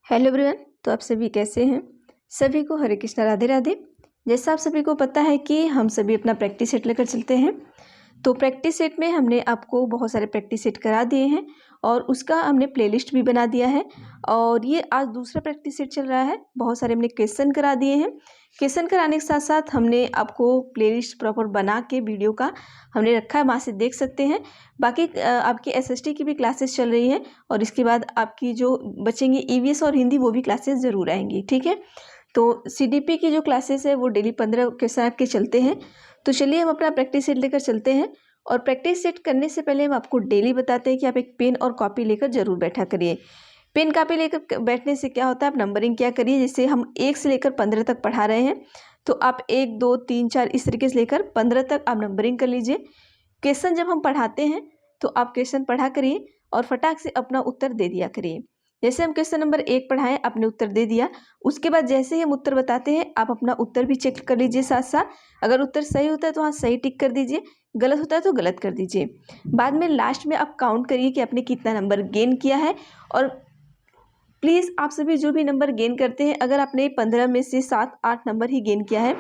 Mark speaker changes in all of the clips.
Speaker 1: Hello everyone. तो आप सभी कैसे हैं? सभी को हरे कृष्णा, राधे राधे। जैसा आप सभी को पता है कि हम सभी अपना प्रैक्टिस सेट लेकर चलते हैं। तो प्रैक्टिस सेट में हमने आपको बहुत सारे प्रैक्टिस सेट करा दिए हैं और उसका हमने प्लेलिस्ट भी बना दिया है। और ये आज दूसरा प्रैक्टिस सेट चल रहा है। बहुत सारे हमने क्वेश्चन करा दिए हैं। क्वेश्चन कराने के साथ साथ हमने आपको प्लेलिस्ट प्रॉपर बना के वीडियो का हमने रखा है, वहाँ से देख सकते हैं। बाकी आपकी एसएसटी की भी क्लासेस चल रही हैं और इसके बाद आपकी जो बचेंगी ईवीएस और हिंदी, वो भी क्लासेस ज़रूर आएंगी। ठीक है, तो सीडीपी की जो क्लासेस है वो डेली 15 क्वेश्चन आपके चलते हैं। तो चलिए हम अपना प्रैक्टिस सेट लेकर चलते हैं। और प्रैक्टिस सेट करने से पहले हम आपको डेली बताते हैं कि आप एक पेन और कॉपी लेकर जरूर बैठा करिए। पेन कॉपी लेकर बैठने से क्या होता है, आप नंबरिंग क्या करिए। जैसे हम 1 से लेकर 15 तक पढ़ा रहे हैं, तो आप 1 2 3 4 इस तरीके से लेकर 15 तक आप नंबरिंग कर लीजिए। क्वेश्चन जब हम पढ़ाते हैं तो आप क्वेश्चन पढ़ा करिए और फटाक से अपना उत्तर दे दिया करिए। जैसे हम क्वेश्चन नंबर 1 पढ़ाएं, आपने उत्तर दे दिया, उसके बाद जैसे ही हम उत्तर बताते हैं आप अपना उत्तर भी चेक कर लीजिए साथ साथ। अगर उत्तर सही होता है तो हाँ सही टिक कर दीजिए, गलत होता है तो गलत कर दीजिए। बाद में लास्ट में आप काउंट करिए कि आपने कितना नंबर गेन किया है। और प्लीज़ आप सभी जो भी नंबर गेन करते हैं, अगर आपने 15 में से 7-8 नंबर ही गेन किया है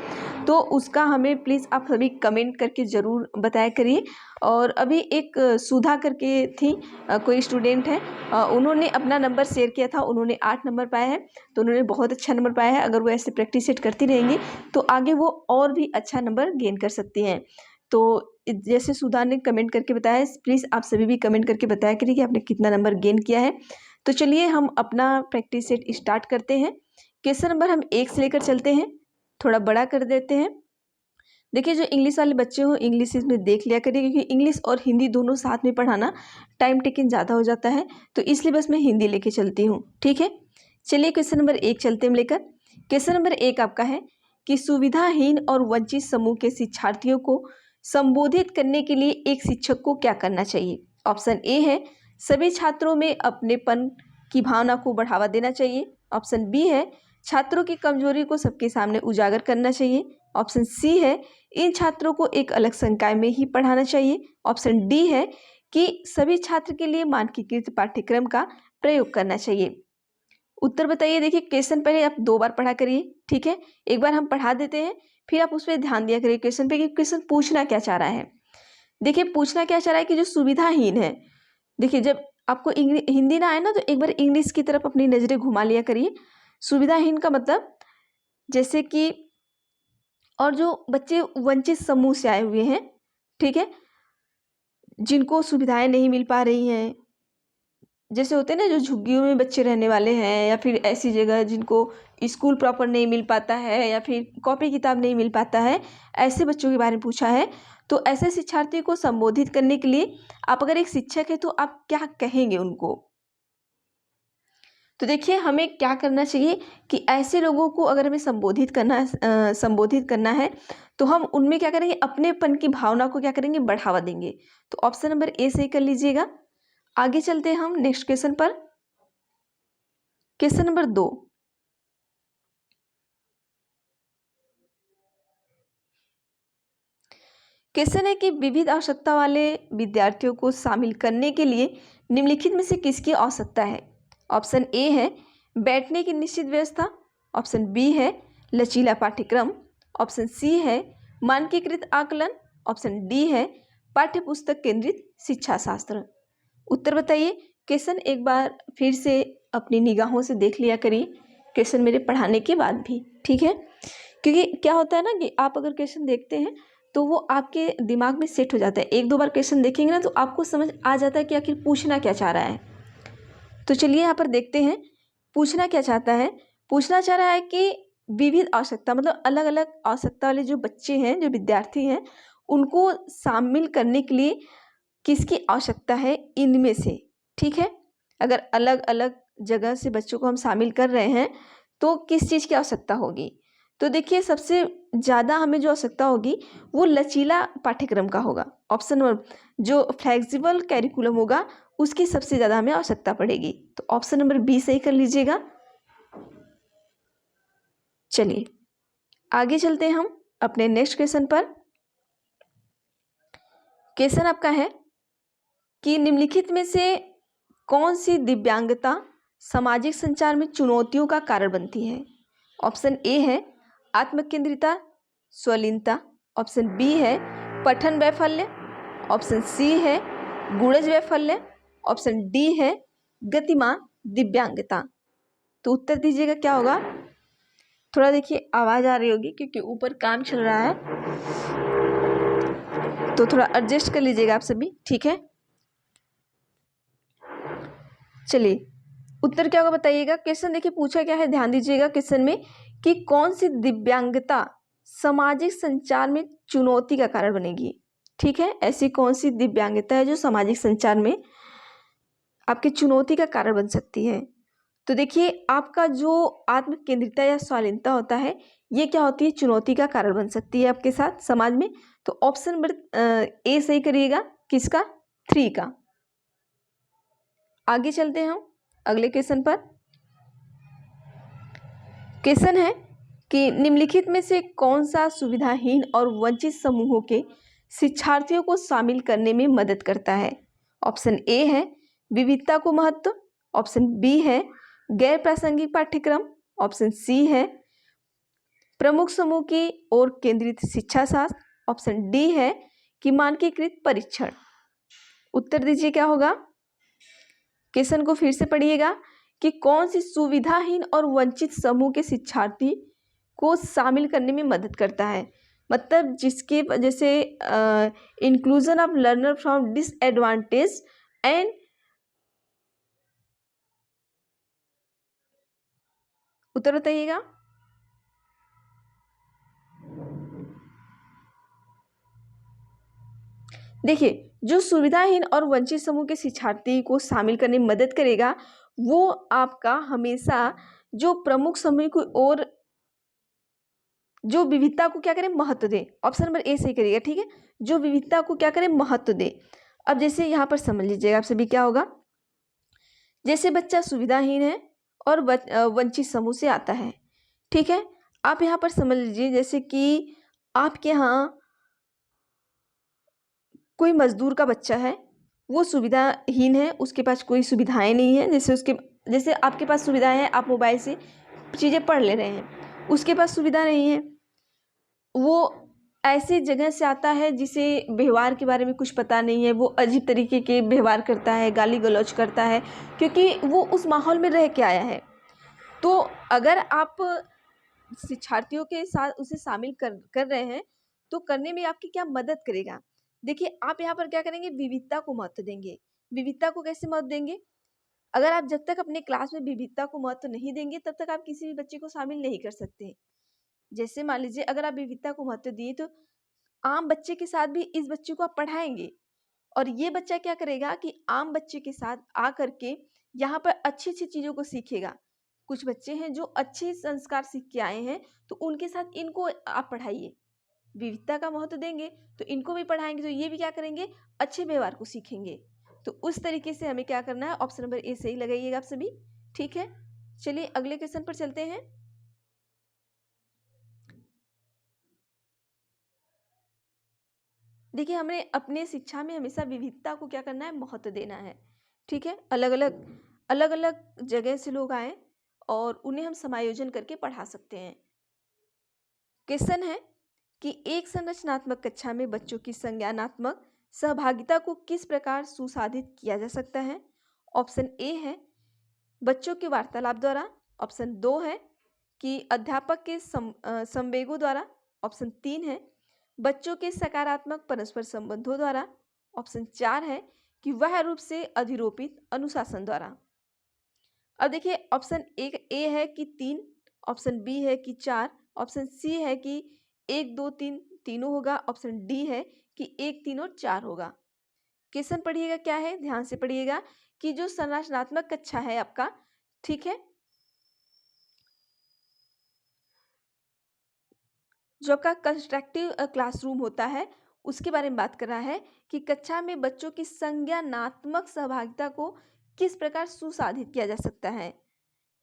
Speaker 1: तो उसका हमें प्लीज़ आप सभी कमेंट करके ज़रूर बताया करिए। और अभी एक सुधा करके थी, कोई स्टूडेंट है, उन्होंने अपना नंबर शेयर किया था, उन्होंने 8 नंबर पाया है। तो उन्होंने बहुत अच्छा नंबर पाया है। अगर वो ऐसे प्रैक्टिस सेट करती रहेंगी तो आगे वो और भी अच्छा नंबर गेन कर सकती हैं। तो जैसे सुधा ने कमेंट करके बताया, प्लीज़ आप सभी भी कमेंट करके बताया करिए कि आपने कितना नंबर गेन किया है। तो चलिए हम अपना प्रैक्टिस सेट स्टार्ट करते हैं। क्वेश्चन नंबर हम 1 से लेकर चलते हैं, थोड़ा बड़ा कर देते हैं। देखिए, जो इंग्लिश वाले बच्चे हो इंग्लिश इसमें देख लिया करिए, क्योंकि इंग्लिश और हिंदी दोनों साथ में पढ़ाना टाइम टेकिंग ज़्यादा हो जाता है, तो इसलिए बस मैं हिंदी लेके चलती हूँ। ठीक है, चलिए क्वेश्चन नंबर 1 चलते हैं लेकर। क्वेश्चन नंबर 1 आपका है कि सुविधाहीन और वंचित समूह के शिक्षार्थियों को संबोधित करने के लिए एक शिक्षक को क्या करना चाहिए। ऑप्शन ए है सभी छात्रों में अपनेपन की भावना को बढ़ावा देना चाहिए। ऑप्शन बी है छात्रों की कमजोरी को सबके सामने उजागर करना चाहिए। ऑप्शन सी है इन छात्रों को एक अलग संकाय में ही पढ़ाना चाहिए। ऑप्शन डी है कि सभी छात्र के लिए मानकीकृत पाठ्यक्रम का प्रयोग करना चाहिए। उत्तर बताइए। देखिए, क्वेश्चन पहले आप 2 बार पढ़ा करिए। ठीक है, एक बार हम पढ़ा देते हैं, फिर आप उस पर ध्यान दिया करिए क्वेश्चन पे कि क्वेश्चन पूछना क्या चाह रहा है। देखिए, पूछना क्या चाह रहा है कि जो सुविधाहीन है, देखिए जब आपको हिंदी ना आए ना तो एक बार इंग्लिश की तरफ अपनी नज़रें घुमा लिया करिए। सुविधाहीन का मतलब जैसे कि, और जो बच्चे वंचित समूह से आए हुए हैं, ठीक है, जिनको सुविधाएं नहीं मिल पा रही हैं, जैसे होते हैं ना जो झुग्गियों में बच्चे रहने वाले हैं, या फिर ऐसी जगह जिनको स्कूल प्रॉपर नहीं मिल पाता है या फिर कॉपी किताब नहीं मिल पाता है, ऐसे बच्चों के बारे में पूछा है। तो ऐसे शिक्षार्थियों को संबोधित करने के लिए आप अगर एक शिक्षक है तो आप क्या कहेंगे उनको। तो देखिए, हमें क्या करना चाहिए कि ऐसे लोगों को अगर हमें संबोधित करना है तो हम उनमें क्या करेंगे, अपनेपन की भावना को क्या करेंगे, बढ़ावा देंगे। तो ऑप्शन नंबर ए सही कर लीजिएगा। आगे चलते हैं हम नेक्स्ट क्वेश्चन पर। क्वेश्चन नंबर 2, क्वेश्चन है कि विविध आवश्यकता वाले विद्यार्थियों को शामिल करने के लिए निम्नलिखित में से किसकी आवश्यकता है। ऑप्शन ए है बैठने की निश्चित व्यवस्था। ऑप्शन बी है लचीला पाठ्यक्रम। ऑप्शन सी है मानकीकृत आकलन। ऑप्शन डी है पाठ्य पुस्तक केंद्रित शिक्षा शास्त्र। उत्तर बताइए। क्वेश्चन एक बार फिर से अपनी निगाहों से देख लिया करिए, क्वेश्चन मेरे पढ़ाने के बाद भी। ठीक है, क्योंकि क्या होता है ना कि आप अगर क्वेश्चन देखते हैं तो वो आपके दिमाग में सेट हो जाता है। 1-2 बार क्वेश्चन देखेंगे ना तो आपको समझ आ जाता है कि आखिर पूछना क्या चाह रहा है। तो चलिए यहाँ पर देखते हैं पूछना क्या चाहता है। पूछना चाह रहा है कि विविध आवश्यकता मतलब अलग अलग आवश्यकता वाले जो बच्चे हैं, जो विद्यार्थी हैं, उनको शामिल करने के लिए किसकी आवश्यकता है इनमें से। ठीक है, अगर अलग अलग जगह से बच्चों को हम शामिल कर रहे हैं तो किस चीज़ की आवश्यकता होगी। तो देखिए, सबसे ज़्यादा हमें जो आवश्यकता होगी वो लचीला पाठ्यक्रम का होगा। ऑप्शन 1 जो फ्लेक्सिबल कैरिकुलम होगा उसकी सबसे ज़्यादा हमें आवश्यकता पड़ेगी। तो ऑप्शन नंबर बी सही कर लीजिएगा। चलिए आगे चलते हैं हम अपने नेक्स्ट क्वेश्चन पर। क्वेश्चन आपका है कि निम्नलिखित में से कौन सी दिव्यांगता सामाजिक संचार में चुनौतियों का कारण बनती है? ऑप्शन ए है आत्मकेंद्रिता, स्वलीनता। ऑप्शन बी है पठन वैफल्य। ऑप्शन सी है गुणज वैफल्य। ऑप्शन डी है गतिमान दिव्यांगता। तो उत्तर दीजिएगा क्या होगा। थोड़ा देखिए आवाज आ रही होगी क्योंकि ऊपर काम चल रहा है, तो थोड़ा एडजस्ट कर लीजिएगा आप सभी, ठीक है। चलिए उत्तर क्या होगा बताइएगा। क्वेश्चन देखिए पूछा क्या है, ध्यान दीजिएगा क्वेश्चन में कि कौन सी दिव्यांगता सामाजिक संचार में चुनौती का कारण बनेगी। ठीक है, ऐसी कौन सी दिव्यांगता है जो सामाजिक संचार में आपकी चुनौती का कारण बन सकती है। तो देखिए आपका जो आत्म केंद्रिता या स्वाधीनता होता है, ये क्या होती है, चुनौती का कारण बन सकती है आपके साथ समाज में। तो ऑप्शन नंबर ए सही करिएगा, किसका, 3 का। आगे चलते हैं हम अगले क्वेश्चन पर। क्वेश्चन है कि निम्नलिखित में से कौन सा सुविधाहीन और वंचित समूहों के शिक्षार्थियों को शामिल करने में मदद करता है। ऑप्शन ए है विविधता को महत्व। ऑप्शन बी है गैर प्रासंगिक पाठ्यक्रम। ऑप्शन सी है प्रमुख समूह की ओर केंद्रित शिक्षा शास्त्र। ऑप्शन डी है कि मानकीकृत परीक्षण। उत्तर दीजिए क्या होगा। क्वेश्चन को फिर से पढ़िएगा कि कौन सी सुविधाहीन और वंचित समूह के शिक्षार्थी को शामिल करने में मदद करता है, मतलब जिसके वजह से inclusion of learner from disadvantage and. उत्तर बताइएगा। देखिए जो सुविधाहीन और वंचित समूह के शिक्षार्थी को शामिल करने में मदद करेगा वो आपका हमेशा जो प्रमुख समूह की ओर जो विविधता को क्या करें, महत्व दे। ऑप्शन नंबर ए सही करिएगा, ठीक है, जो विविधता को क्या करें, महत्व दे। अब जैसे यहाँ पर समझ लीजिएगा आप सभी क्या होगा। जैसे बच्चा सुविधाहीन है और वंचित समूह से आता है, ठीक है। आप यहाँ पर समझ लीजिए जैसे कि आपके यहाँ कोई मजदूर का बच्चा है, वो सुविधाहीन है, उसके पास कोई सुविधाएं नहीं है। जैसे आपके पास सुविधाएं हैं, आप मोबाइल से चीज़ें पढ़ ले रहे हैं, उसके पास सुविधा नहीं है। वो ऐसी जगह से आता है जिसे व्यवहार के बारे में कुछ पता नहीं है, वो अजीब तरीके के व्यवहार करता है, गाली गलौज करता है, क्योंकि वो उस माहौल में रह के आया है। तो अगर आप शिक्षार्थियों के साथ उसे शामिल कर रहे हैं तो करने में आपकी क्या मदद करेगा। देखिए आप यहाँ पर क्या करेंगे, विविधता को महत्व देंगे। विविधता को कैसे महत्व देंगे, अगर आप जब तक अपने क्लास में विविधता को महत्व नहीं देंगे तब तक आप किसी भी बच्चे को शामिल नहीं कर सकते। जैसे मान लीजिए अगर आप विविधता को महत्व दिए तो आम बच्चे के साथ भी इस बच्चे को आप पढ़ाएंगे और ये बच्चा क्या करेगा कि आम बच्चे के साथ आ करके यहाँ पर अच्छी अच्छी चीज़ों को सीखेगा। कुछ बच्चे हैं जो अच्छे संस्कार सीख के आए हैं तो उनके साथ इनको आप पढ़ाइए, विविधता का महत्व देंगे तो इनको भी पढ़ाएंगे तो ये भी क्या करेंगे, अच्छे व्यवहार को सीखेंगे। तो उस तरीके से हमें क्या करना है, ऑप्शन नंबर ए सही लगाइएगा आप सभी, ठीक है। चलिए अगले क्वेश्चन पर चलते हैं। देखिए हमें अपने शिक्षा में हमेशा विविधता को क्या करना है, महत्व देना है, ठीक है। अलग अलग जगह से लोग आए और उन्हें हम समायोजन करके पढ़ा सकते हैं। क्वेश्चन है कि एक संरचनात्मक कक्षा में बच्चों की संज्ञानात्मक सहभागिता को किस प्रकार सुसाधित किया जा सकता है। ऑप्शन ए है बच्चों के वार्तालाप द्वारा। ऑप्शन 2 है कि अध्यापक के संवेगों द्वारा। ऑप्शन 3 है बच्चों के सकारात्मक परस्पर संबंधों द्वारा। ऑप्शन 4 है कि वह रूप से अधिरोपित अनुशासन द्वारा। अब देखिए ऑप्शन ए है कि 3, ऑप्शन बी है कि 4, ऑप्शन सी है कि 1 2 3 तीनों होगा, ऑप्शन डी है कि 1 3 और 4 होगा। क्वेश्चन पढ़िएगा क्या है, ध्यान से पढ़िएगा कि जो संरचनात्मक कक्षा है आपका, ठीक है, जो आपका कंस्ट्रक्टिव क्लासरूम होता है उसके बारे में बात कर रहा है कि कक्षा में बच्चों की संज्ञानात्मक सहभागिता को किस प्रकार सुसाधित किया जा सकता है,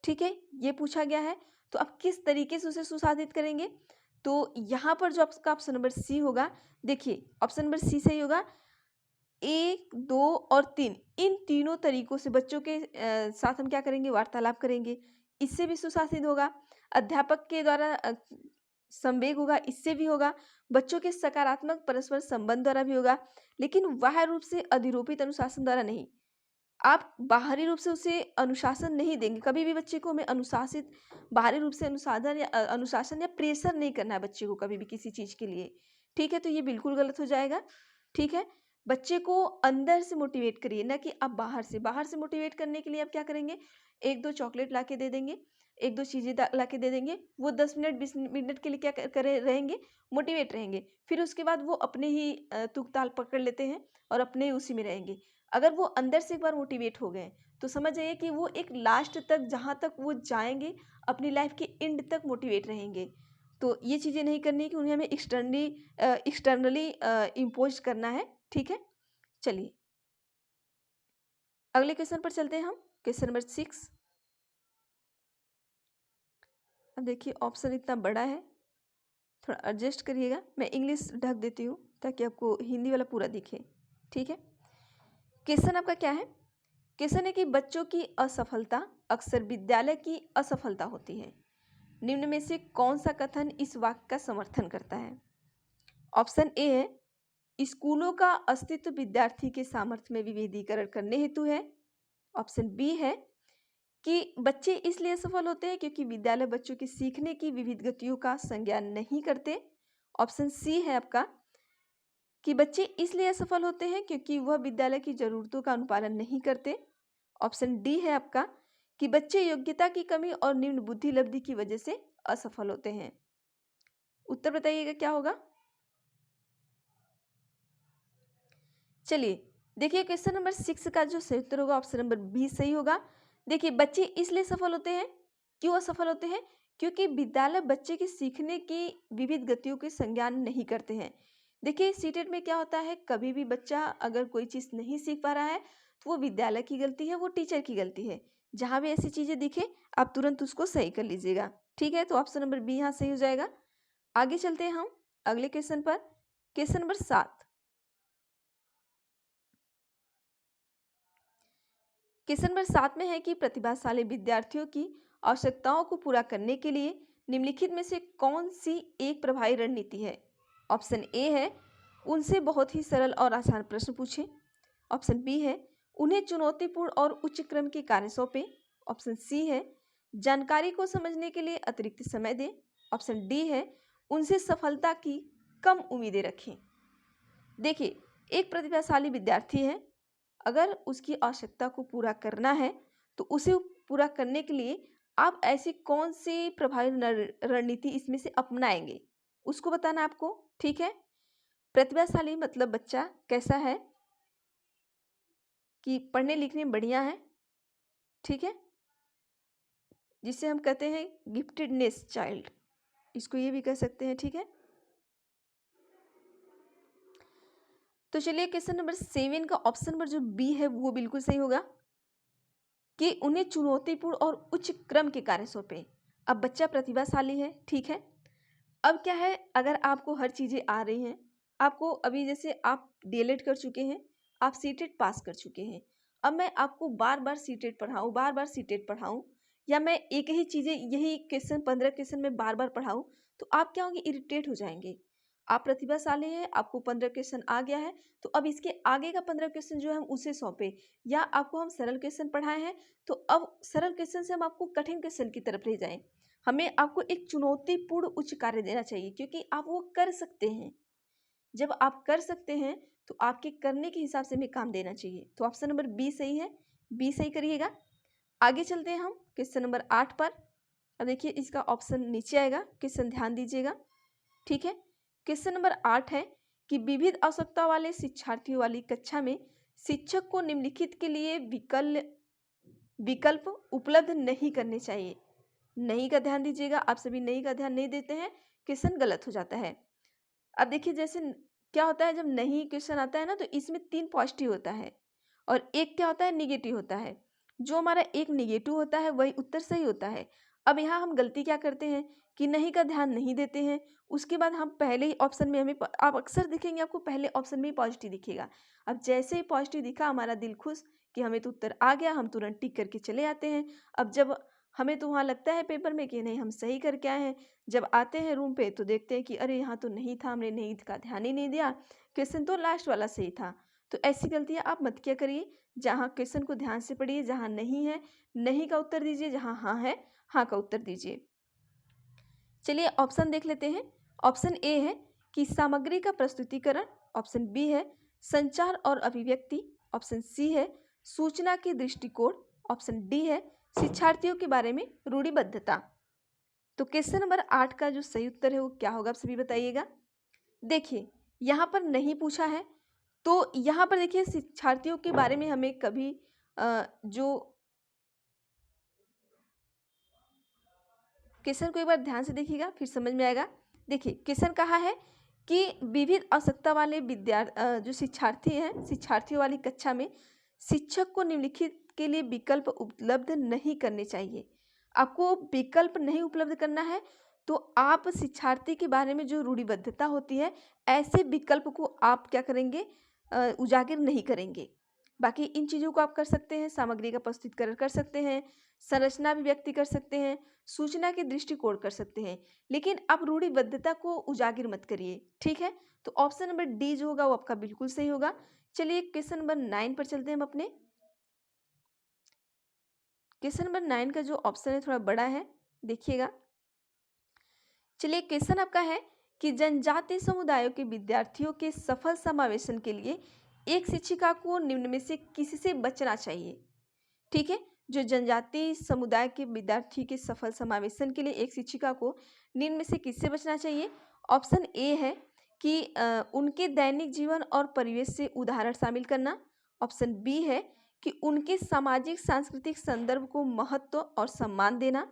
Speaker 1: ठीक है, ये पूछा गया है। तो आप किस तरीके से उसे सुसाधित करेंगे, तो यहाँ पर जो आपका ऑप्शन नंबर सी होगा, देखिए ऑप्शन नंबर सी सही होगा। 1, 2 और 3, इन तीनों तरीकों से बच्चों के साथ हम क्या करेंगे, वार्तालाप करेंगे। इससे भी सुशासित होगा। अध्यापक के द्वारा संवेग होगा, इससे भी होगा। बच्चों के सकारात्मक परस्पर संबंध द्वारा भी होगा, लेकिन बाह्य रूप से अधिरोपित अनुशासन द्वारा नहीं। आप बाहरी रूप से उसे अनुशासन नहीं देंगे। कभी भी बच्चे को हमें अनुशासित बाहरी रूप से अनुशासन या प्रेशर नहीं करना है बच्चे को कभी भी किसी चीज़ के लिए। ठीक है? तो ये बिल्कुल गलत हो जाएगा। ठीक है? बच्चे को अंदर से मोटिवेट करिए, ना कि आप बाहर से। बाहर से मोटिवेट करने के लिए आप क्या करेंगे, 1-2 चॉकलेट ला के दे देंगे, 1-2 चीज़ें ला के दे देंगे। वो 10 मिनट 20 मिनट के लिए क्या करे रहेंगे, मोटिवेट रहेंगे। फिर उसके बाद वो अपने ही तुक ताल पकड़ लेते हैं और अपने ही उसी में रहेंगे। अगर वो अंदर से एक बार मोटिवेट हो गए तो समझ जाइए कि वो एक लास्ट तक, जहाँ तक वो जाएंगे, अपनी लाइफ के एंड तक मोटिवेट रहेंगे। तो ये चीज़ें नहीं करनी है कि उन्हें हमें एक्सटर्नली इम्पोज करना है। ठीक है? चलिए अगले क्वेश्चन पर चलते हैं हम। Question number 6। अब देखिए ऑप्शन इतना बड़ा है, थोड़ा एडजस्ट करिएगा। मैं इंग्लिश ढक देती हूँ ताकि आपको हिंदी वाला पूरा दिखे। ठीक है? क्वेश्चन आपका क्या है? क्वेश्चन है कि बच्चों की असफलता अक्सर विद्यालय की असफलता होती है। निम्न में से कौन सा कथन इस वाक्य का समर्थन करता है? ऑप्शन ए है, स्कूलों का अस्तित्व विद्यार्थी के सामर्थ्य में विभेदीकरण करने हेतु है। ऑप्शन बी है कि बच्चे इसलिए असफल होते हैं क्योंकि विद्यालय बच्चों की सीखने की विविध गतियों का संज्ञान नहीं करते। ऑप्शन सी है आपका कि बच्चे इसलिए असफल होते हैं क्योंकि वह विद्यालय की जरूरतों का अनुपालन नहीं करते। ऑप्शन डी है आपका कि बच्चे योग्यता की कमी और निम्न बुद्धि लब्धि की वजह से असफल होते हैं। उत्तर बताइएगा क्या होगा। चलिए देखिए क्वेश्चन नंबर 6 का जो सही उत्तर होगा ऑप्शन नंबर बी सही होगा। देखिए बच्चे इसलिए सफल होते हैं, क्यों असफल होते हैं, क्योंकि विद्यालय बच्चे की सीखने की विविध गतियों के संज्ञान नहीं करते हैं। देखिए सीटेट में क्या होता है, कभी भी बच्चा अगर कोई चीज़ नहीं सीख पा रहा है तो वो विद्यालय की गलती है, वो टीचर की गलती है। जहाँ भी ऐसी चीज़ें दिखे आप तुरंत उसको सही कर लीजिएगा। ठीक है? तो ऑप्शन नंबर बी यहाँ सही हो जाएगा। आगे चलते हैं हम अगले क्वेश्चन पर। Question number 7। क्वेश्चन नंबर 7 में है कि प्रतिभाशाली विद्यार्थियों की आवश्यकताओं को पूरा करने के लिए निम्नलिखित में से कौन सी एक प्रभावी रणनीति है। ऑप्शन ए है, उनसे बहुत ही सरल और आसान प्रश्न पूछें। ऑप्शन बी है, उन्हें चुनौतीपूर्ण और उच्च क्रम के कार्य सौंपें। ऑप्शन सी है, जानकारी को समझने के लिए अतिरिक्त समय दें। ऑप्शन डी है, उनसे सफलता की कम उम्मीदें रखें। देखिए एक प्रतिभाशाली विद्यार्थी है, अगर उसकी आवश्यकता को पूरा करना है तो उसे पूरा करने के लिए आप ऐसी कौन सी प्रभावी रणनीति इसमें से अपनाएंगे, उसको बताना आपको। ठीक है? प्रतिभाशाली मतलब बच्चा कैसा है कि पढ़ने लिखने में बढ़िया है। ठीक है? जिसे हम कहते हैं गिफ्टेडनेस चाइल्ड, इसको ये भी कह सकते हैं। ठीक है? तो चलिए क्वेश्चन नंबर 7 का ऑप्शन नंबर जो बी है वो बिल्कुल सही होगा कि उन्हें चुनौतीपूर्ण और उच्च क्रम के कार्य सौंपे। अब बच्चा प्रतिभाशाली है। ठीक है? अब क्या है, अगर आपको हर चीज़ें आ रही हैं, आपको अभी जैसे आप डीएलएड कर चुके हैं, आप सीटेट पास कर चुके हैं, अब मैं आपको बार बार सीटेट पढ़ाऊँ, बार बार सीटेट पढ़ाऊँ, या मैं एक ही चीज़ें यही क्वेश्चन 15 क्वेश्चन में बार बार पढ़ाऊँ, तो आप क्या होंगे, इरिटेट हो जाएंगे। आप प्रतिभाशाली हैं, आपको 15 क्वेश्चन आ गया है, तो अब इसके आगे का 15 क्वेश्चन जो है हम उसे सौंपे, या आपको हम सरल क्वेश्चन पढ़ाए हैं तो अब सरल क्वेश्चन से हम आपको कठिन क्वेश्चन की तरफ ले जाएं। हमें आपको एक चुनौतीपूर्ण उच्च कार्य देना चाहिए क्योंकि आप वो कर सकते हैं। जब आप कर सकते हैं तो आपके करने के हिसाब से हमें काम देना चाहिए। तो ऑप्शन नंबर बी सही है, बी सही करिएगा। आगे चलते हैं हम क्वेश्चन नंबर 8 पर। अब देखिए इसका ऑप्शन नीचे आएगा, क्वेश्चन ध्यान दीजिएगा। ठीक है? क्वेश्चन नंबर 8 है कि विविध आवश्यकता वाले शिक्षार्थियों वाली कक्षा में शिक्षक को निम्नलिखित के लिए विकल्प उपलब्ध नहीं करने चाहिए। नहीं का ध्यान दीजिएगा, आप सभी नहीं का ध्यान नहीं देते हैं, क्वेश्चन गलत हो जाता है। अब देखिए जैसे क्या होता है, जब नहीं क्वेश्चन आता है ना तो इसमें 3 पॉजिटिव होता है और एक क्या होता है, निगेटिव होता है। जो हमारा एक निगेटिव होता है वही उत्तर सही होता है। अब यहाँ हम गलती क्या करते हैं कि नहीं का ध्यान नहीं देते हैं। उसके बाद हम पहले ही ऑप्शन में आप अक्सर देखेंगे आपको पहले ऑप्शन में ही पॉजिटिव दिखेगा। अब जैसे ही पॉजिटिव दिखा हमारा दिल खुश कि हमें तो उत्तर आ गया, हम तुरंत टिक करके चले आते हैं। अब जब हमें तो वहाँ लगता है पेपर में कि नहीं हम सही करके आए हैं, जब आते हैं रूम पे तो देखते हैं कि अरे यहाँ तो नहीं था, हमने नहीं का ध्यान ही नहीं दिया, क्वेश्चन तो लास्ट वाला सही था। तो ऐसी गलतियाँ आप मत किया करिए। जहाँ क्वेश्चन को ध्यान से पढ़िए, जहाँ नहीं है नहीं का उत्तर दीजिए, जहाँ हाँ है हाँ का उत्तर दीजिए। चलिए ऑप्शन देख लेते हैं। ऑप्शन ए है कि सामग्री का प्रस्तुतिकरण, ऑप्शन बी है संचार और अभिव्यक्ति, ऑप्शन सी है सूचना के दृष्टिकोण, ऑप्शन डी है शिक्षार्थियों के बारे में रूढ़िबद्धता। तो क्वेश्चन नंबर 8 का जो सही उत्तर है वो क्या होगा, आप सभी बताइएगा। देखिए यहाँ पर नहीं पूछा है, तो यहाँ पर देखिए शिक्षार्थियों के बारे में हमें कभी जो क्वेश्चन को एक बार ध्यान से देखिएगा फिर समझ में आएगा। देखिए क्वेश्चन कहा है कि विविध आवश्यकता वाले जो शिक्षार्थी हैं, शिक्षार्थियों वाली कक्षा में शिक्षक को निम्नलिखित के लिए विकल्प उपलब्ध नहीं करने चाहिए। आपको विकल्प नहीं उपलब्ध करना है, तो आप शिक्षार्थी के बारे में जो रूढ़िबद्धता होती है ऐसे विकल्प को आप क्या करेंगे, उजागर नहीं करेंगे। बाकी इन चीज़ों को आप कर सकते हैं, सामग्री का प्रस्तुतिकरण कर सकते हैं, संरचना अभिव्यक्ति कर सकते हैं, सूचना के दृष्टिकोण कर सकते हैं, लेकिन आप रूढ़िबद्धता को उजागर मत करिए, ठीक है। तो ऑप्शन नंबर डी जो होगा वो आपका बिल्कुल सही होगा। चलिए क्वेश्चन नंबर 9 पर चलते हैं हम अपने। क्वेश्चन नंबर 9 का जो ऑप्शन है थोड़ा बड़ा है, देखिएगा। चलिए क्वेश्चन आपका है कि जनजातीय समुदायों के विद्यार्थियों के सफल समावेशन के लिए एक शिक्षिका को निम्न में से किसी से बचना चाहिए। ठीक है, जो जनजातीय समुदाय के विद्यार्थी के सफल समावेशन के लिए एक शिक्षिका को निम्न में से किससे बचना चाहिए। ऑप्शन ए है कि उनके दैनिक जीवन और परिवेश से उदाहरण शामिल करना। ऑप्शन बी है कि उनके सामाजिक सांस्कृतिक संदर्भ को महत्व और सम्मान देना।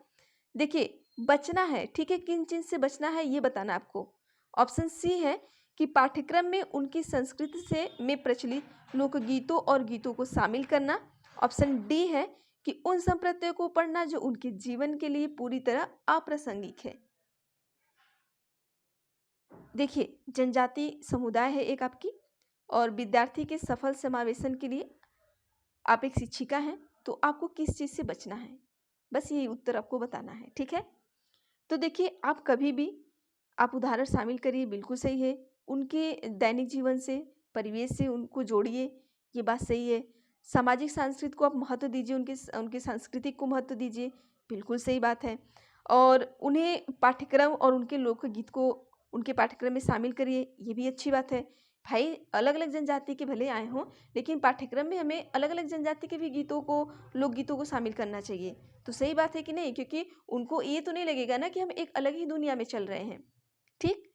Speaker 1: देखिए बचना है, ठीक है, किन चीज़ से बचना है ये बताना आपको। ऑप्शन सी है कि पाठ्यक्रम में उनकी संस्कृति से में प्रचलित लोकगीतों और गीतों को शामिल करना। ऑप्शन डी है कि उन संप्रदायों को पढ़ना जो उनके जीवन के लिए पूरी तरह अप्रासंगिक है। देखिए जनजाति समुदाय है एक आपकी, और विद्यार्थी के सफल समावेशन के लिए आप एक शिक्षिका हैं, तो आपको किस चीज़ से बचना है, बस यही उत्तर आपको बताना है, ठीक है। तो देखिए आप कभी भी आप उदाहरण शामिल करिए, बिल्कुल सही है, उनके दैनिक जीवन से परिवेश से उनको जोड़िए, ये बात सही है। सामाजिक सांस्कृतिक को आप महत्व दीजिए, उनके सांस्कृतिक को महत्व दीजिए, बिल्कुल सही बात है। और उन्हें पाठ्यक्रम और उनके लोकगीत को उनके पाठ्यक्रम में शामिल करिए, ये भी अच्छी बात है। भाई अलग अलग जनजाति के भले आए हों, लेकिन पाठ्यक्रम में हमें अलग अलग जनजाति के भी गीतों को, लोकगीतों को शामिल करना चाहिए। तो सही बात है कि नहीं, क्योंकि उनको ये तो नहीं लगेगा ना कि हम एक अलग ही दुनिया में चल रहे हैं, ठीक।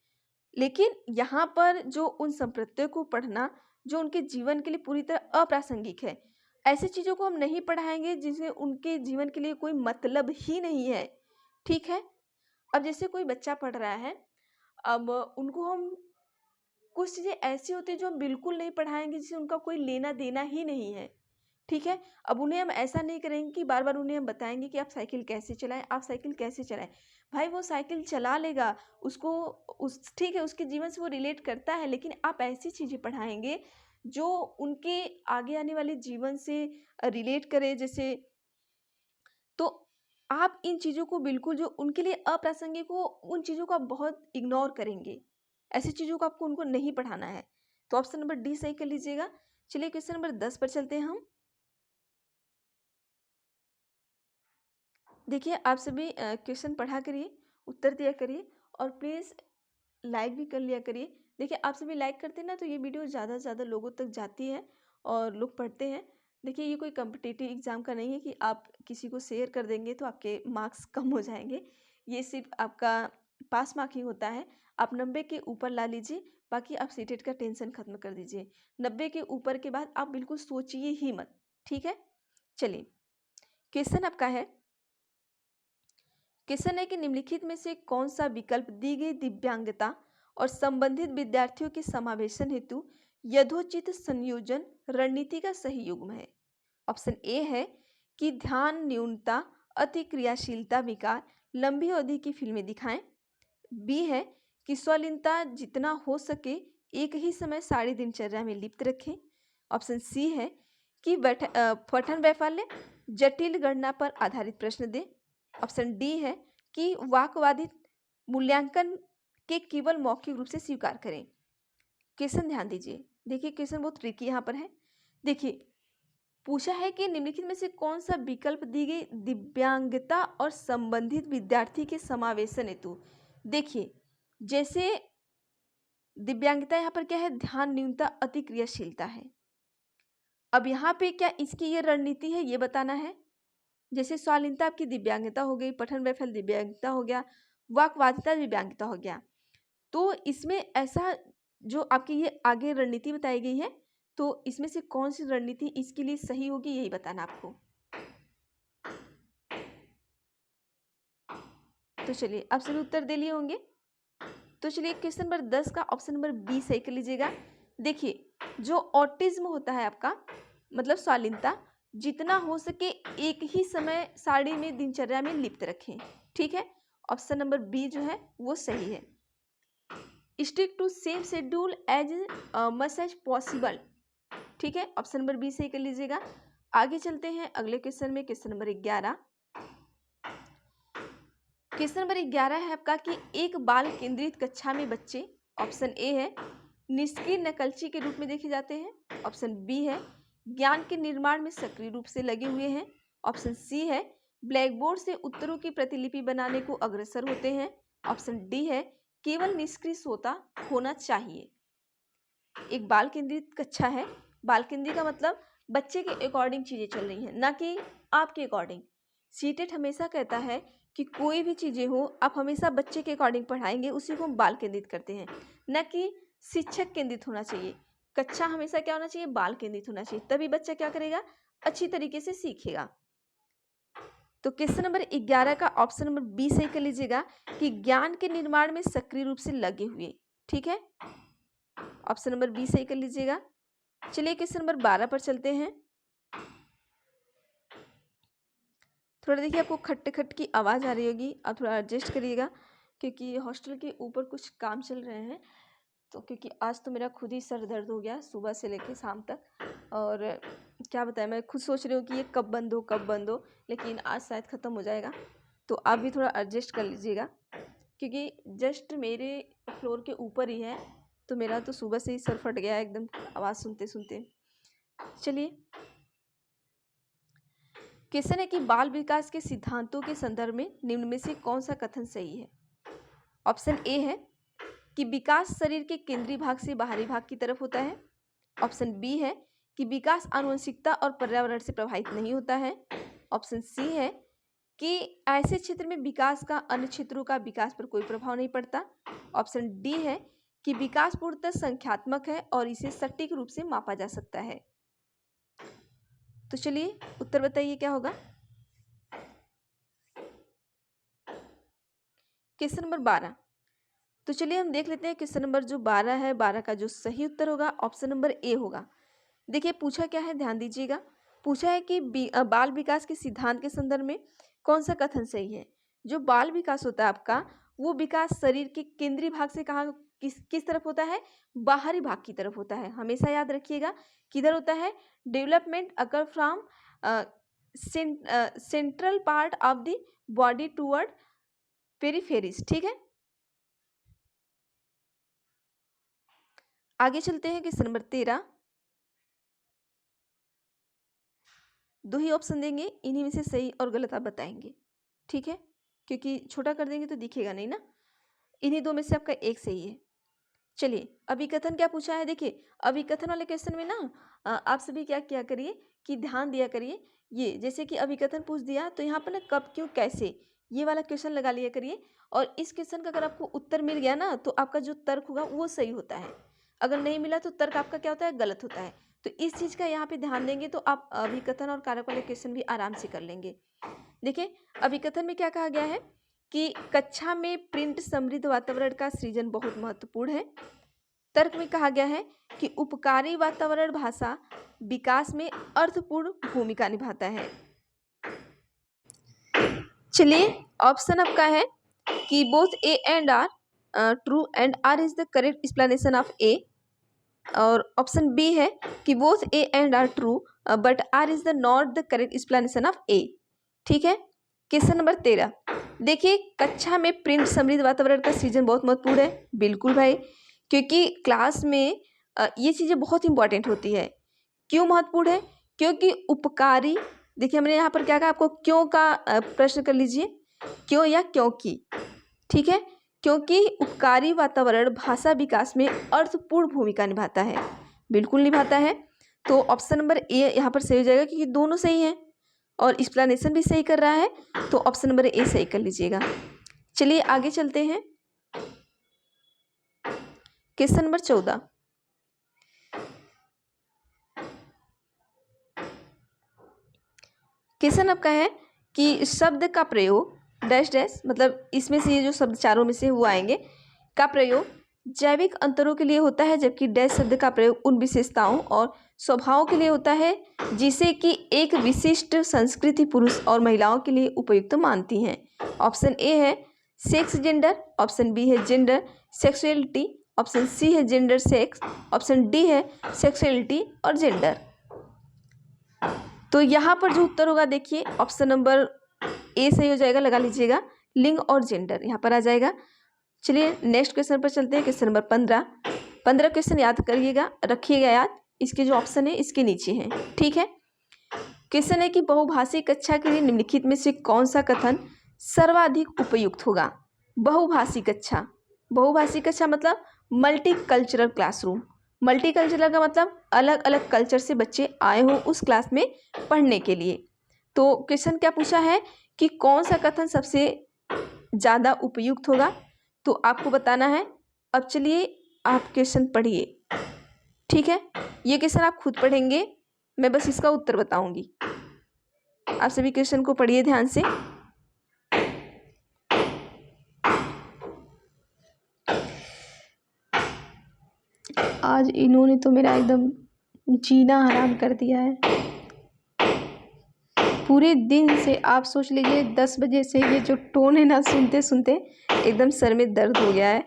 Speaker 1: लेकिन यहाँ पर जो उन संप्रदायों को पढ़ना जो उनके जीवन के लिए पूरी तरह अप्रासंगिक है, ऐसी चीज़ों को हम नहीं पढ़ाएंगे जिसमें उनके जीवन के लिए कोई मतलब ही नहीं है, ठीक है। अब जैसे कोई बच्चा पढ़ रहा है, अब उनको हम कुछ चीज़ें ऐसी होती हैं जो हम बिल्कुल नहीं पढ़ाएंगे जिससे उनका कोई लेना देना ही नहीं है, ठीक है। अब उन्हें हम ऐसा नहीं करेंगे कि बार बार उन्हें हम बताएंगे कि आप साइकिल कैसे चलाएं, आप साइकिल कैसे चलाएं। भाई वो साइकिल चला लेगा, ठीक है, उसके जीवन से वो रिलेट करता है, लेकिन आप ऐसी चीज़ें पढ़ाएंगे जो उनके आगे आने वाले जीवन से रिलेट करे, जैसे। तो आप इन चीज़ों को बिल्कुल जो उनके लिए अप्रासंगिक हो, उन चीज़ों को आप बहुत इग्नोर करेंगे, ऐसी चीज़ों को आपको उनको नहीं पढ़ाना है। तो ऑप्शन नंबर डी सही कर लीजिएगा। चलिए क्वेश्चन नंबर 10 पर चलते हैं हम। देखिए आप सभी क्वेश्चन पढ़ा करिए, उत्तर दिया करिए, और प्लीज़ लाइक भी कर लिया करिए। देखिए आप सभी लाइक करते हैं ना, तो ये वीडियो ज़्यादा से ज़्यादा लोगों तक जाती है और लोग पढ़ते हैं। देखिए ये कोई कॉम्पिटिटिव एग्ज़ाम का नहीं है कि आप किसी को शेयर कर देंगे तो आपके मार्क्स कम हो जाएंगे। ये सिर्फ आपका पास मार्किंग होता है। आप 90 के ऊपर ला लीजिए, बाकी आप सीटेट का टेंशन खत्म कर दीजिए। 90 के ऊपर के बाद आप बिल्कुल सोचिए ही मत, ठीक है। चलिए क्वेश्चन आपका है, क्वेश्चन है कि निम्नलिखित में से कौन सा विकल्प दी गई दिव्यांगता और संबंधित विद्यार्थियों के समावेशन हेतु यथोचित संयोजन रणनीति का सही युग्म है। ऑप्शन ए है कि ध्यान न्यूनता, अति क्रियाशीलता विकार लंबी अवधि की फिल्में दिखाएं। बी है कि स्वलीनता जितना हो सके एक ही समय सारी दिनचर्या में लिप्त रखें। ऑप्शन सी है कि पठन वैफल्य जटिल गणना पर आधारित प्रश्न दें। ऑप्शन डी है कि वाकवादित मूल्यांकन के केवल मौखिक रूप से स्वीकार करें। क्वेश्चन ध्यान दीजिए, देखिए क्वेश्चन बहुत ट्रिकी यहाँ पर है। देखिए पूछा है कि निम्नलिखित में से कौन सा विकल्प दी गई दिव्यांगता और संबंधित विद्यार्थी के समावेशन हेतु। देखिए जैसे दिव्यांगता यहाँ पर क्या है, ध्यान न्यूनता अति क्रियाशीलता है। अब यहाँ पे क्या इसकी ये रणनीति है ये बताना है। जैसे स्वालीनता आपकी दिव्यांगता हो गई, पठन वैफल्य दिव्यांगता हो गया, वाकवादिता दिव्यांगता हो गया। तो इसमें ऐसा जो आपकी ये आगे रणनीति बताई गई है, तो इसमें से कौन सी रणनीति इसके लिए सही होगी यही बताना आपको। तो चलिए आप सभी उत्तर दे लिए होंगे। तो चलिए क्वेश्चन नंबर 10 का ऑप्शन नंबर बी सही कर लीजिएगा। देखिए जो ऑटिज्म होता है आपका मतलब स्वालीनता जितना हो सके एक ही समय सारणी में दिनचर्या में लिप्त रखें। ठीक है, ऑप्शन नंबर बी जो है वो सही है। Stick to same schedule as much as possible. ठीक है, ऑप्शन नंबर बी सही कर लीजिएगा। आगे चलते हैं अगले क्वेश्चन में, क्वेश्चन नंबर 11। क्वेश्चन नंबर 11 है आपका कि एक बाल केंद्रित कक्षा में बच्चे, ऑप्शन ए है निष्क्रिय नकलची के रूप में देखे जाते हैं। ऑप्शन बी है ज्ञान के निर्माण में सक्रिय रूप से लगे हुए हैं। ऑप्शन सी है ब्लैक बोर्ड से उत्तरों की प्रतिलिपि बनाने को अग्रसर होते हैं। ऑप्शन डी है केवल निष्क्रिय श्रोता होना चाहिए। एक बाल केंद्रित कक्षा है, बाल केंद्रित का मतलब बच्चे के अकॉर्डिंग चीजें चल रही हैं, ना कि आपके अकॉर्डिंग। सीटेट हमेशा कहता है कि कोई भी चीजें हो आप हमेशा बच्चे के अकॉर्डिंग पढ़ाएंगे, उसी को हम बाल केंद्रित करते हैं, न कि शिक्षक केंद्रित होना चाहिए। कक्षा हमेशा क्या होना चाहिए, बाल केंद्रित होना चाहिए, तभी बच्चा क्या करेगा, अच्छी तरीके से सीखेगा। तो क्वेश्चन नंबर 11 का ऑप्शन नंबर बी सही कर लीजिएगा कि ज्ञान के निर्माण में सक्रिय रूप से लगे हुए। ठीक है, ऑप्शन नंबर बी सही कर लीजिएगा। चलिए क्वेश्चन नंबर 12 पर चलते हैं। थोड़ा देखिए आपको खट खट की आवाज़ आ रही होगी, आप थोड़ा एडजस्ट करिएगा क्योंकि हॉस्टल के ऊपर कुछ काम चल रहे हैं। तो क्योंकि आज तो मेरा खुद ही सर दर्द हो गया सुबह से लेकर शाम तक, और क्या बताएं मैं खुद सोच रही हूँ कि ये कब बंद हो, लेकिन आज शायद ख़त्म हो जाएगा। तो आप भी थोड़ा एडजस्ट कर लीजिएगा क्योंकि जस्ट मेरे फ्लोर के ऊपर ही है, तो मेरा तो सुबह से ही सर फट गया एकदम आवाज़ सुनते सुनते। चलिए क्वेश्चन है कि बाल विकास के सिद्धांतों के संदर्भ में निम्न में से कौन सा कथन सही है। ऑप्शन ए है कि विकास शरीर के केंद्रीय भाग से बाहरी भाग की तरफ होता है। ऑप्शन बी है कि विकास आनुवंशिकता और पर्यावरण से प्रभावित नहीं होता है। ऑप्शन सी है कि ऐसे क्षेत्र में विकास का अन्य क्षेत्रों का विकास पर कोई प्रभाव नहीं पड़ता। ऑप्शन डी है कि विकास पूर्णतः संख्यात्मक है और इसे सटीक रूप से मापा जा सकता है। तो चलिए उत्तर बताइए क्या होगा। क्वेश्चन नंबर 12, तो चलिए हम देख लेते हैं क्वेश्चन नंबर जो 12 है, 12 का जो सही उत्तर होगा ऑप्शन नंबर ए होगा। देखिए पूछा क्या है, ध्यान दीजिएगा। पूछा है कि बाल विकास के सिद्धांत के संदर्भ में कौन सा कथन सही है। जो बाल विकास होता है आपका, वो विकास शरीर के केंद्रीय भाग से कहाँ किस तरफ होता है, बाहरी भाग की तरफ होता है। हमेशा याद रखिएगा किधर होता है, development occur from central part of the body toward peripheries. ठीक है, आगे चलते हैं क्वेश्चन नंबर 13। दो ही ऑप्शन देंगे, इन्हीं में से सही और गलत आप बताएंगे। ठीक है, क्योंकि छोटा कर देंगे तो दिखेगा नहीं ना। इन्हीं दो में से आपका एक सही है। चलिए अभिकथन क्या पूछा है। देखिए अभिकथन वाले क्वेश्चन में ना आप सभी क्या किया करिए कि ध्यान दिया करिए। ये जैसे कि अभिकथन पूछ दिया तो यहाँ पर ना कब क्यों कैसे ये वाला क्वेश्चन लगा लिया करिए, और इस क्वेश्चन का अगर आपको उत्तर मिल गया ना तो आपका जो तर्क होगा वो सही होता है, अगर नहीं मिला तो तर्क आपका क्या होता है, गलत होता है। तो इस चीज़ का यहाँ पे ध्यान देंगे तो आप अभिकथन और कारक वाले क्वेश्चन भी आराम से कर लेंगे। देखिए अभिकथन में क्या कहा गया है कि कक्षा में प्रिंट समृद्ध वातावरण का सृजन बहुत महत्वपूर्ण है। तर्क में कहा गया है कि उपकारी वातावरण भाषा विकास में अर्थपूर्ण भूमिका निभाता है। चलिए, ऑप्शन आपका है कि both A and R true and R is the correct explanation of A. और ऑप्शन बी है कि both A and R true but R is the not the correct explanation of A. ठीक है। Question number 13, देखिए, कक्षा में print समृद्ध वातावरण का सृजन बहुत महत्वपूर्ण है। बिल्कुल भाई, क्योंकि क्लास में ये चीज़ें बहुत इंपॉर्टेंट होती है। क्यों महत्वपूर्ण है? क्योंकि उपकारी, देखिए हमने यहाँ पर क्या कहा, आपको क्यों का प्रश्न कर लीजिए, क्यों या क्योंकि। ठीक है, क्योंकि उपकारी वातावरण भाषा विकास में अर्थपूर्ण भूमिका निभाता है। बिल्कुल निभाता है। तो ऑप्शन नंबर ए यहाँ पर सही हो जाएगा, क्योंकि दोनों सही हैं और एक्सप्लेनेशन भी सही कर रहा है, तो ऑप्शन नंबर ए सही कर लीजिएगा। चलिए आगे चलते हैं। क्वेश्चन नंबर 14, क्वेश्चन आपका है कि शब्द का प्रयोग डैश डैश, मतलब इसमें से ये जो शब्द चारों में से वो आएंगे, का प्रयोग जैविक अंतरों के लिए होता है, जबकि डैश शब्द का प्रयोग उन विशेषताओं और स्वभावों के लिए होता है जिसे कि एक विशिष्ट संस्कृति पुरुष और महिलाओं के लिए उपयुक्त मानती हैं। ऑप्शन ए है सेक्स जेंडर, ऑप्शन बी है जेंडर सेक्सुअलिटी, ऑप्शन सी है जेंडर सेक्स, ऑप्शन डी है सेक्सुअलिटी और जेंडर। तो यहाँ पर जो उत्तर होगा, देखिए ऑप्शन नंबर ए सही हो जाएगा, लगा लीजिएगा, लिंग और जेंडर यहाँ पर आ जाएगा। चलिए नेक्स्ट क्वेश्चन पर चलते हैं। क्वेश्चन नंबर 15 क्वेश्चन याद करिएगा, रखिएगा याद, इसके जो ऑप्शन है इसके नीचे हैं। ठीक है। क्वेश्चन है कि बहुभाषी कक्षा के लिए निम्नलिखित में से कौन सा कथन सर्वाधिक उपयुक्त होगा? बहुभाषी कक्षा, बहुभाषी कक्षा मतलब multi cultural classroom. Multi cultural का मतलब अलग अलग कल्चर से बच्चे आए हों उस क्लास में पढ़ने के लिए। तो क्वेश्चन क्या पूछा है कि कौन सा कथन सबसे ज़्यादा उपयुक्त होगा, तो आपको बताना है। अब चलिए आप क्वेश्चन पढ़िए। ठीक है, ये क्वेश्चन आप खुद पढ़ेंगे, मैं बस इसका उत्तर बताऊंगी। आप सभी क्वेश्चन को पढ़िए ध्यान से। आज इन्होंने तो मेरा एकदम जीना हराम कर दिया है। पूरे दिन से आप सोच लीजिए 10 बजे से ये जो टोन है ना, सुनते सुनते एकदम सर में दर्द हो गया है।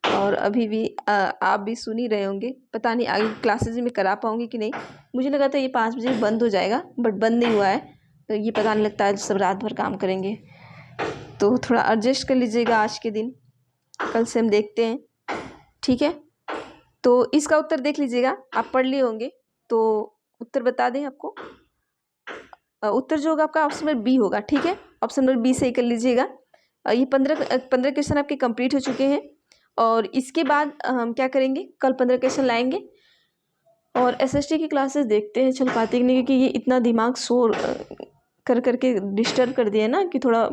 Speaker 1: और अभी भी आप भी सुन ही रहे होंगे, पता नहीं आगे क्लासेज में करा पाऊँगी कि नहीं। मुझे लगा था ये 5 बजे बंद हो जाएगा, बट बंद नहीं हुआ है। तो ये पता नहीं लगता है सब रात भर काम करेंगे, तो थोड़ा एडजस्ट कर लीजिएगा आज के दिन, कल से हम देखते हैं। ठीक है, तो इसका उत्तर देख लीजिएगा, आप पढ़ लिए होंगे तो उत्तर बता दें आपको। उत्तर जो होगा आपका ऑप्शन नंबर बी होगा। ठीक है, ऑप्शन नंबर बी सही कर लीजिएगा। ये 15 क्वेश्चन आपके कंप्लीट हो चुके हैं और इसके बाद हम क्या करेंगे, कल 15 क्वेश्चन लाएंगे और एसएसटी की क्लासेस देखते हैं चल पाते कि नहीं, क्योंकि ये इतना दिमाग शोर कर करके डिस्टर्ब कर दिया ना कि थोड़ा,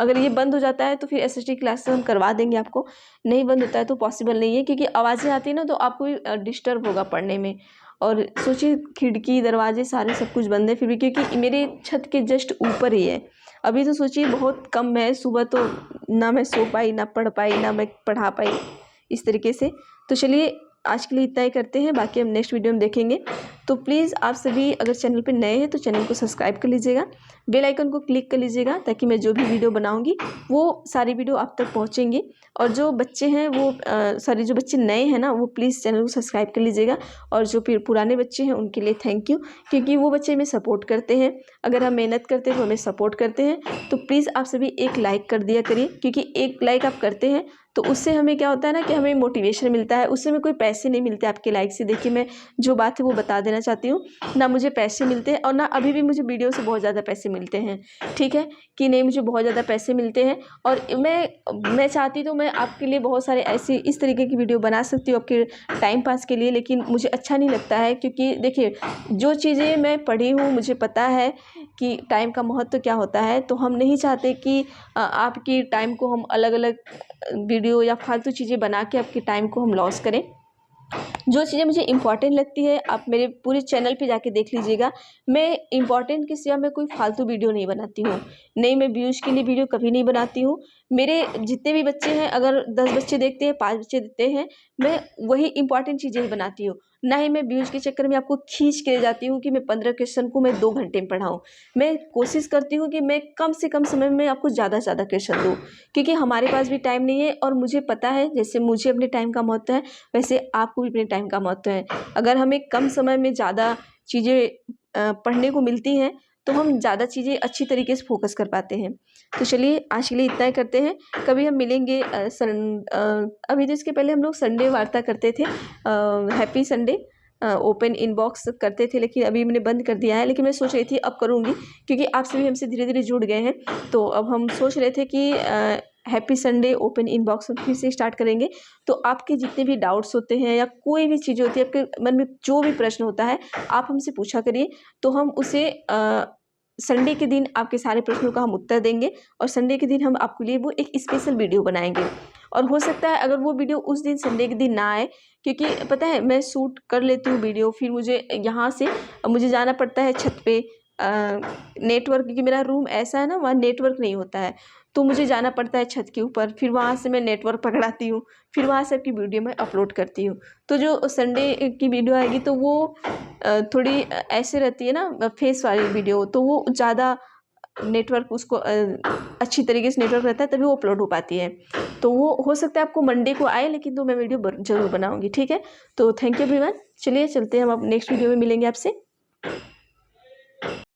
Speaker 1: अगर ये बंद हो जाता है तो फिर एसएसटी क्लासेस हम करवा देंगे आपको, नहीं बंद होता है तो पॉसिबल नहीं है, क्योंकि आवाज़ें आती है ना तो आपको भी डिस्टर्ब होगा पढ़ने में। और सोचिए खिड़की दरवाजे सारे सब कुछ बंद है फिर भी, क्योंकि मेरे छत के जस्ट ऊपर ही है। अभी तो सोचिए बहुत कम है, सुबह तो ना मैं सो पाई, ना पढ़ पाई, ना मैं पढ़ा पाई इस तरीके से। तो चलिए आज के लिए इतना ही करते हैं, बाकी हम नेक्स्ट वीडियो में देखेंगे। तो प्लीज़ आप सभी अगर चैनल पे नए हैं तो चैनल को सब्सक्राइब कर लीजिएगा, बेल आइकन को क्लिक कर लीजिएगा, ताकि मैं जो भी वीडियो बनाऊंगी वो सारी वीडियो आप तक पहुंचेंगी। और जो बच्चे हैं वो जो बच्चे नए हैं ना, वो प्लीज़ चैनल को सब्सक्राइब कर लीजिएगा। और जो फिर पुराने बच्चे हैं उनके लिए थैंक यू, क्योंकि वो बच्चे हमें सपोर्ट करते हैं। अगर हम मेहनत करते हैं तो हमें सपोर्ट करते हैं। तो प्लीज़ आप सभी एक लाइक कर दिया करिए, क्योंकि एक लाइक आप करते हैं तो उससे हमें क्या होता है ना कि हमें मोटिवेशन मिलता है। उससे हमें कोई पैसे नहीं मिलते आपके लाइक से। देखिए मैं जो बात है वो बता देना चाहती हूँ, ना मुझे पैसे मिलते हैं और ना अभी भी मुझे वीडियो से बहुत ज़्यादा पैसे मिलते हैं। ठीक है कि नहीं, मुझे बहुत ज़्यादा पैसे मिलते हैं। और मैं चाहती तो मैं आपके लिए बहुत सारे ऐसी इस तरीके की वीडियो बना सकती हूँ आपके टाइम पास के लिए, लेकिन मुझे अच्छा नहीं लगता है। क्योंकि देखिए जो चीज़ें मैं पढ़ी हूँ, मुझे पता है कि टाइम का महत्व क्या होता है। तो हम नहीं चाहते कि आपकी टाइम को हम अलग अलग वीडियो या फालतू चीज़ें बना के आपके टाइम को हम लॉस करें। जो चीज़ें मुझे इंपॉर्टेंट लगती है आप मेरे पूरे चैनल पे जाके देख लीजिएगा। मैं इंपॉर्टेंट के सिवा मैं कोई फालतू वीडियो नहीं बनाती हूँ, नहीं मैं व्यूज़ के लिए वीडियो कभी नहीं बनाती हूँ। मेरे जितने भी बच्चे हैं, अगर 10 बच्चे देखते हैं, 5 बच्चे देखते हैं, मैं वही इंपॉर्टेंट चीज़ें ही बनाती हूँ। ना ही मैं व्यूज़ के चक्कर में आपको खींच के ले जाती हूँ कि मैं 15 क्वेश्चन को मैं 2 घंटे में पढ़ाऊँ। मैं कोशिश करती हूँ कि मैं कम से कम समय में आपको ज़्यादा से ज़्यादा क्वेश्चन दूँ, क्योंकि हमारे पास भी टाइम नहीं है और मुझे पता है जैसे मुझे अपने टाइम का महत्व है, वैसे आपको भी अपने टाइम का महत्व है। अगर हमें कम समय में ज़्यादा चीज़ें पढ़ने को मिलती हैं, तो हम ज़्यादा चीज़ें अच्छी तरीके से फ़ोकस कर पाते हैं। तो चलिए आज के लिए इतना ही करते हैं, कभी हम मिलेंगे अभी तो इसके पहले हम लोग संडे वार्ता करते थे, हैप्पी संडे ओपन इनबॉक्स करते थे, लेकिन अभी मैंने बंद कर दिया है। लेकिन मैं सोच रही थी अब करूँगी, क्योंकि आप सभी हमसे धीरे-धीरे जुड़ गए हैं, तो अब हम सोच रहे थे कि हैप्पी संडे ओपन इनबॉक्स फिर से स्टार्ट करेंगे। तो आपके जितने भी डाउट्स होते हैं या कोई भी चीज़ होती है, आपके मन में जो भी प्रश्न होता है, आप हमसे पूछा करिए, तो हम उसे संडे के दिन आपके सारे प्रश्नों का हम उत्तर देंगे और संडे के दिन हम आपके लिए वो एक स्पेशल वीडियो बनाएँगे। और हो सकता है अगर वो वीडियो उस दिन संडे के दिन ना आए, क्योंकि पता है मैं शूट कर लेती हूँ वीडियो, फिर मुझे यहाँ से मुझे जाना पड़ता है छत पे, नेटवर्क, क्योंकि मेरा रूम ऐसा है ना, वहाँ नेटवर्क नहीं होता है, तो मुझे जाना पड़ता है छत के ऊपर, फिर वहाँ से मैं नेटवर्क पकड़ाती हूँ, फिर वहाँ से आपकी वीडियो मैं अपलोड करती हूँ। तो जो संडे की वीडियो आएगी तो वो थोड़ी ऐसे रहती है ना, फेस वाली वीडियो, तो वो ज़्यादा नेटवर्क उसको अच्छी तरीके से नेटवर्क रहता है तभी वो अपलोड हो पाती है। तो वो हो सकता है आपको मंडे को आए, लेकिन तो मैं वीडियो ज़रूर बनाऊँगी, ठीक है? तो थैंक यू एवरीवन। चलिए चलते हैं, हम अब नेक्स्ट वीडियो में मिलेंगे आपसे।